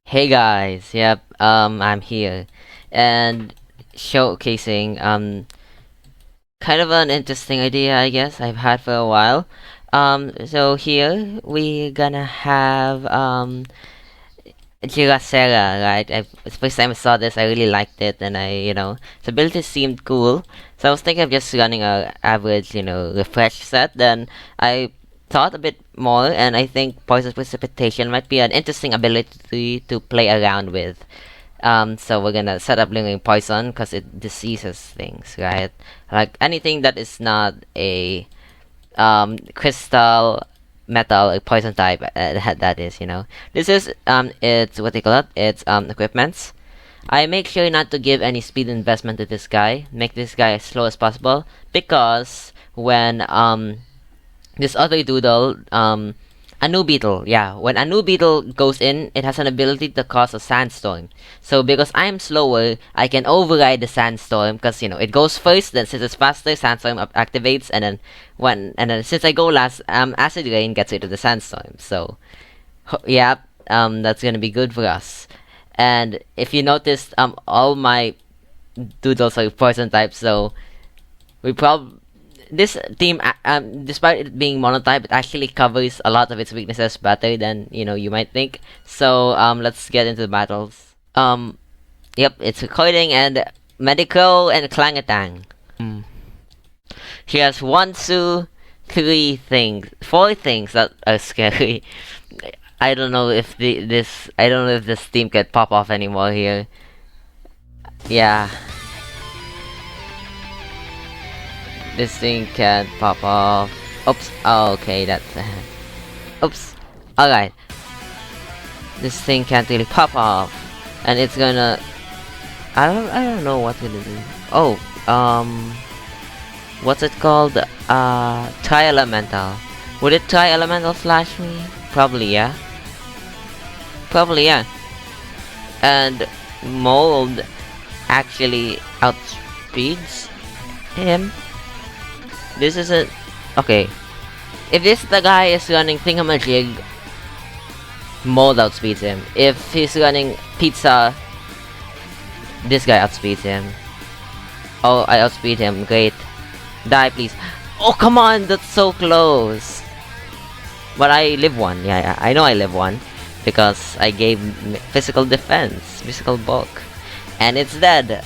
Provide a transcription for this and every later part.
Hey guys, yep, I'm here and showcasing kind of an interesting idea I guess I've had for a while. So here we're gonna have Girasera, right? The first time I saw this, I really liked it, and its ability seemed cool. So I was thinking of just running a average, refresh set. Then I thought a bit more, and I think Poison Precipitation might be an interesting ability to play around with. So we're gonna set up Lingering Poison because it diseases things, right? Like anything that is not a crystal metal poison type that is this is it's what they call it, it's equipments. I make sure not to give any speed investment to this guy, make this guy as slow as possible, because when this other doodle, a new beetle, yeah, when a new beetle goes in, it has an ability to cause a sandstorm. So because I'm slower, I can override the sandstorm because it goes first. Then since it's faster, sandstorm activates, and then since I go last, acid rain gets rid of the sandstorm. So yeah, that's gonna be good for us. And if you noticed, all my doodles are poison types, so we probably this team, despite it being monotype, it actually covers a lot of its weaknesses better than you might think. So let's get into the battles. Yep, it's recording and medical and clangatang. He has one, two, three things, four things that are scary. I don't know if I don't know if this team can pop off anymore here. Yeah. This thing can pop off. Oops. Oh, okay, that's. Oops. Alright. This thing can't really pop off. And it's gonna. I don't know what to do. Oh, what's it called? Tri elemental. Would it try elemental slash me? Probably, yeah. Probably, yeah. And mold actually outspeeds him. This isn't okay. If the guy is running thingamajig, mold outspeeds him. If he's running pizza, this guy outspeeds him. Oh, I outspeed him. Great. Die, please. Oh, come on, that's so close. But I live one. Yeah, I know I live one because I gave physical defense, physical bulk, and it's dead.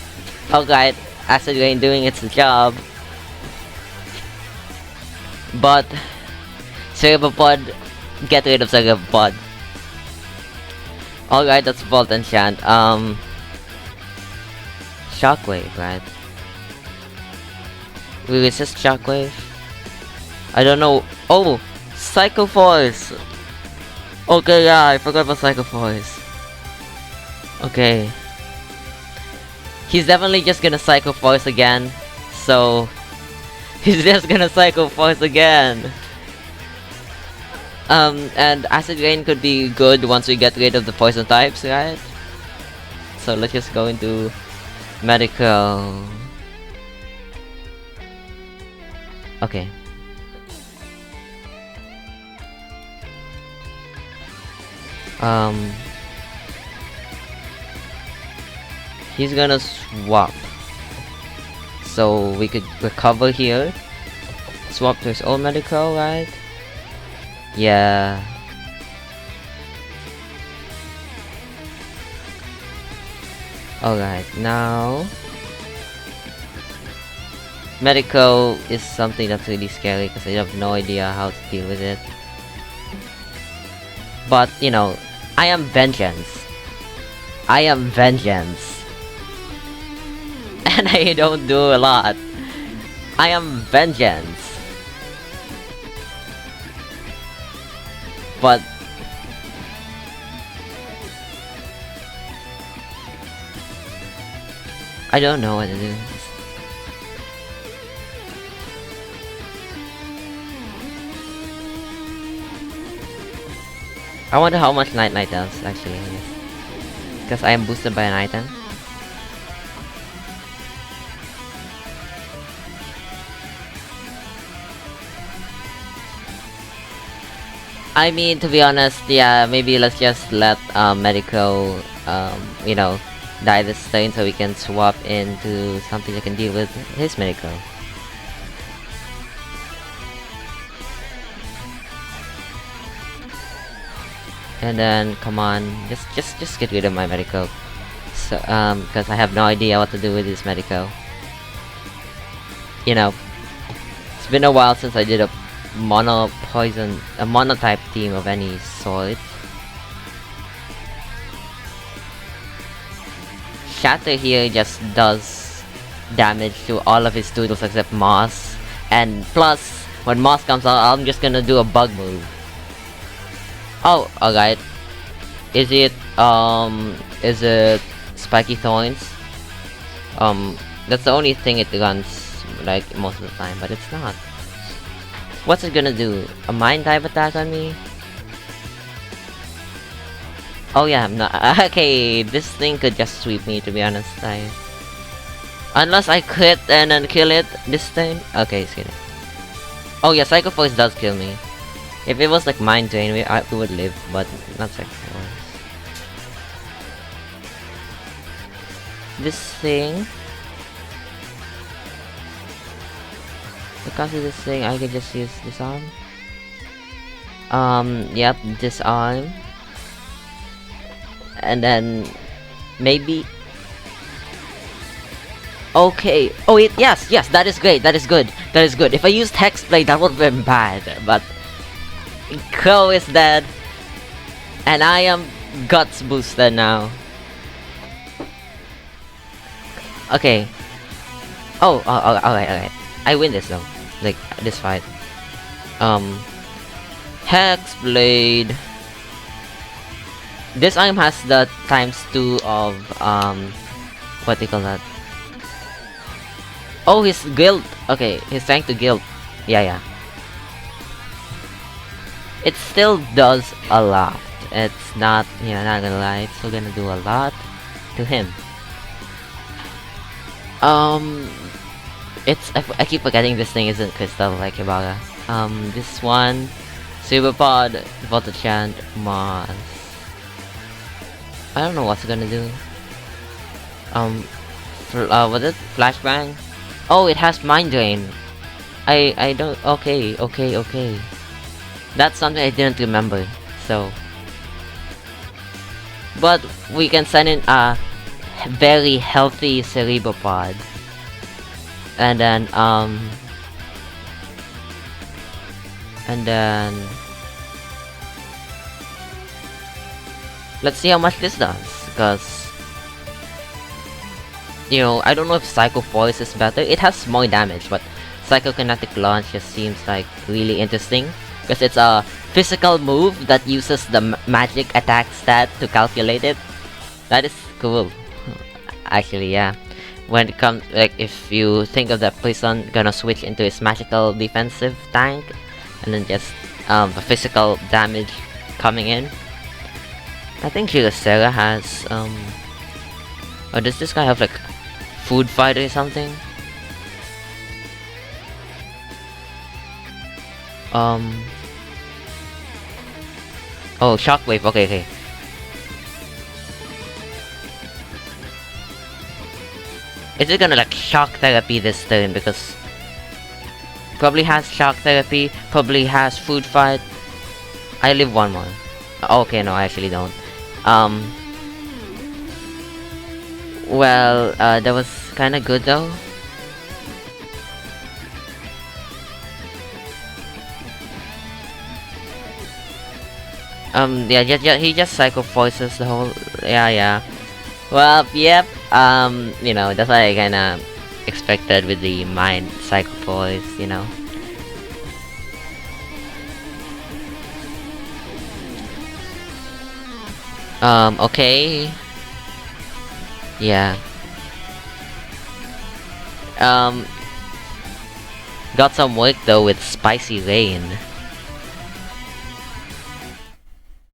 Alright, acid rain doing its job. But Cerebopod, get rid of Cerebopod. Alright, that's Volt Enchant. Shockwave, right? We resist Shockwave? I don't know. Oh! Psycho Force! Okay, yeah, I forgot about Psycho Force. Okay. He's definitely just gonna Psycho Force again. So he's just gonna Psycho Force again. And Acid Rain could be good once we get rid of the poison types, right? So let's just go into medical. Okay. He's gonna swap. So we could recover here. Swap to his own medical, right? Yeah. Alright, now medical is something that's really scary because I have no idea how to deal with it. But I am vengeance. I am vengeance. And I don't do a lot. I am vengeance. But I don't know what to do. I wonder how much Night Night does actually. Because I am boosted by an item. I mean, to be honest, yeah, maybe let's just let Medico, you know, die this turn so we can swap into something that can deal with his Medico. And then, come on, just get rid of my Medico. So, because I have no idea what to do with this Medico. You know, it's been a while since I did a mono-type team of any sort. Shatter here just does damage to all of his doodles except Moss. And plus, when Moss comes out, I'm just gonna do a bug move. Oh, alright. Is it Spiky Thorns? That's the only thing it runs, like, most of the time, but it's not. What's it gonna do? A Mind type attack on me? Oh yeah, I'm not. Okay, this thing could just sweep me, to be honest. Unless I crit and then kill it this turn. Okay, it's kidding. Oh yeah, Psycho Force does kill me. If it was like Mind Drain, we would live, but not Psycho Force. This thing. Because of this thing, I can just use disarm. Yep, disarm. And then maybe. Okay. Oh, yes, that is great. That is good. That is good. If I used Hexblade, that would have been bad. But Crow is dead, and I am Guts boosted now. Okay. Oh, alright. I win this though. Like this fight. Hexblade. This item has the ×2 of what do you call that? Oh, his guild. Okay, he's trying to guild. Yeah. It still does a lot. It's not, you know, not gonna lie, it's still gonna do a lot to him. I keep forgetting this thing isn't crystal like Ibaga. This one, Superpod, Voltachant, Moss. I don't know what's it gonna do. What is it? Flashbang? Oh, it has Mind Drain. I don't. Okay. That's something I didn't remember. So, but we can send in a very healthy Cerebropod, and then let's see how much this does, because you know, I don't know if Psycho Force is better. It has more damage, but Psychokinetic Launch just seems like really interesting, because it's a physical move that uses the magic attack stat to calculate it. That is cool. Actually, yeah. When it comes, like, if you think of that person gonna switch into his magical defensive tank, and then just the physical damage coming in. I think Girasera has or does this guy have like food fight or something? Oh, Shockwave. Okay. Is it gonna like Shock Therapy this turn? Because probably has Shock Therapy, probably has Food Fight. I live one more. Okay, no, I actually don't. Well, that was kinda good though. Yeah, he just Psycho Forces the whole. Yeah. Well, yep. You know, that's what I kinda expected with the Mind Psycho Force, you know. Okay. Yeah. Got some work though with Spicy Rain.